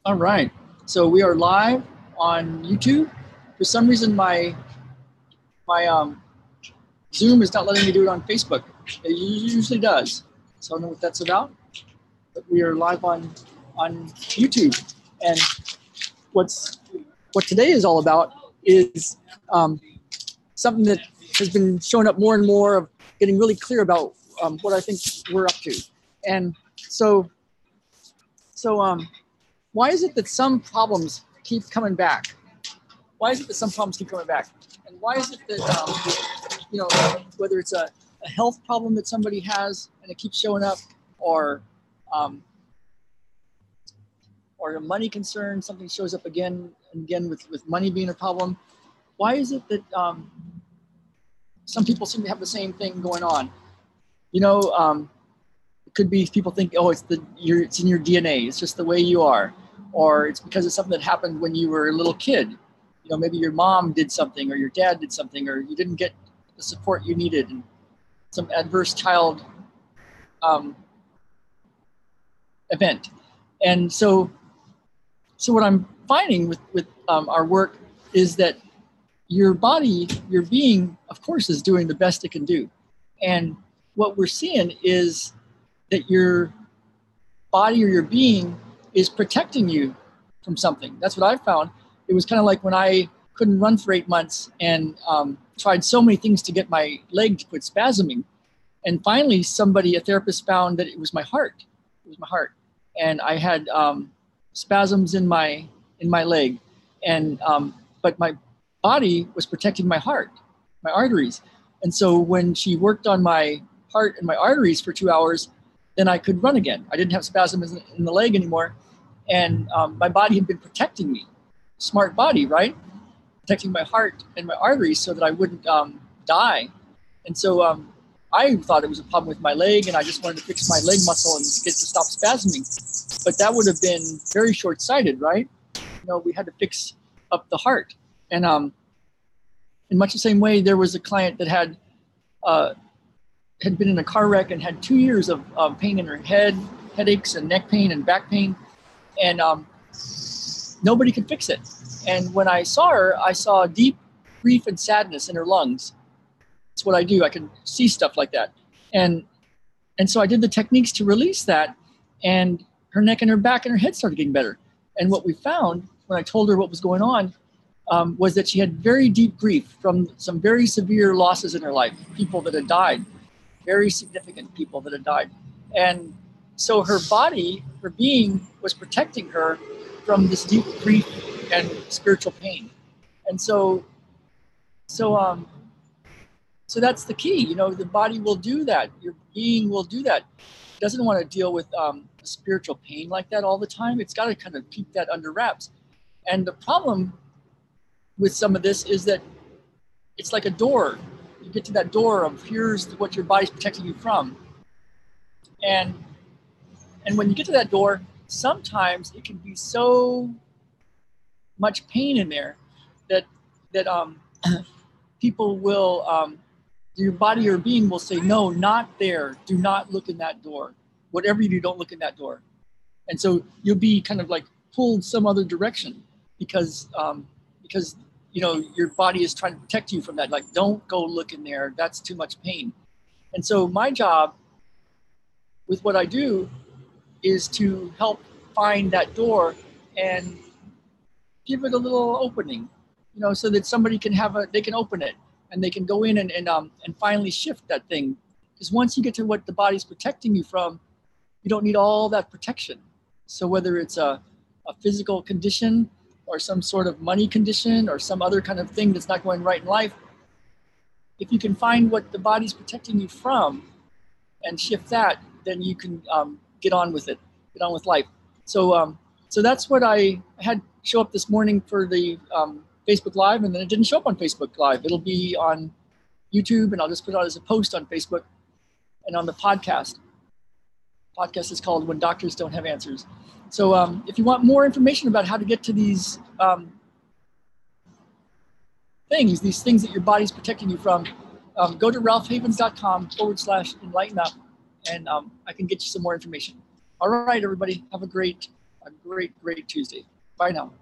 All right, so we are live on YouTube. For some reason, my Zoom is not letting me do it on Facebook. It usually does. So I don't know what that's about. But we are live on YouTube, and what today is all about is something that has been showing up more and more of getting really clear about what I think we're up to. And so why is it that some problems keep coming back? Why is it that some problems keep coming back? And why is it that, whether it's a health problem that somebody has and it keeps showing up, or a money concern, something shows up again and again with money being a problem. Why is it that some people seem to have the same thing going on? It could be people think, oh, it's in your DNA. It's just the way you are. Or it's because of something that happened when you were a little kid. Maybe your mom did something or your dad did something, or you didn't get the support you needed, and some adverse child event. And so what I'm finding with our work is that your body, your being, of course, is doing the best it can do. And what we're seeing is that your body or your being is protecting you from something. That's what I found. It was kind of like when I couldn't run for 8 months and tried so many things to get my leg to quit spasming. And finally, a therapist found that it was my heart. It was my heart. And I had spasms in my leg. And but my body was protecting my heart, my arteries. And so when she worked on my heart and my arteries for 2 hours, then I could run again. I didn't have spasms in the leg anymore. And my body had been protecting me. Smart body, right? Protecting my heart and my arteries so that I wouldn't die. And so I thought it was a problem with my leg, and I just wanted to fix my leg muscle and get to stop spasming. But that would have been very short-sighted, right? We had to fix up the heart. And in much the same way, there was a client that had been in a car wreck and had 2 years of pain in her head, headaches and neck pain and back pain. And nobody could fix it. And when I saw her, I saw deep grief and sadness in her lungs. That's what I do. I can see stuff like that. And so I did the techniques to release that, and her neck and her back and her head started getting better. And what we found when I told her what was going on was that she had very deep grief from some very severe losses in her life, people that had died, very significant people that had died. And so her body, her being, was protecting her from this deep grief and spiritual pain. And so that's the key. The body will do that. Your being will do that. It doesn't want to deal with spiritual pain like that all the time. It's got to kind of keep that under wraps. And the problem with some of this is that it's like a door. You get to that door of here's what your body's protecting you from. And when you get to that door, sometimes it can be so much pain in there that people will, your body or being will say, no, not there. Do not look in that door. Whatever you do, don't look in that door. And so you'll be kind of like pulled some other direction because your body is trying to protect you from that. Like, don't go look in there. That's too much pain. And so my job with what I do is to help find that door and give it a little opening, so that somebody can they can open it and they can go in and finally shift that thing. Because once you get to what the body's protecting you from, you don't need all that protection. So whether it's a physical condition or some sort of money condition or some other kind of thing that's not going right in life, if you can find what the body's protecting you from and shift that, then you can get on with it, get on with life. So that's what I had show up this morning for the Facebook Live, and then it didn't show up on Facebook Live. It'll be on YouTube, and I'll just put it out as a post on Facebook and on the podcast. Podcast is called When Doctors Don't Have Answers. So if you want more information about how to get to these things, these things that your body's protecting you from, go to ralphhavens.com/enlighten up, and I can get you some more information. All right, everybody, have a great Tuesday. Bye now.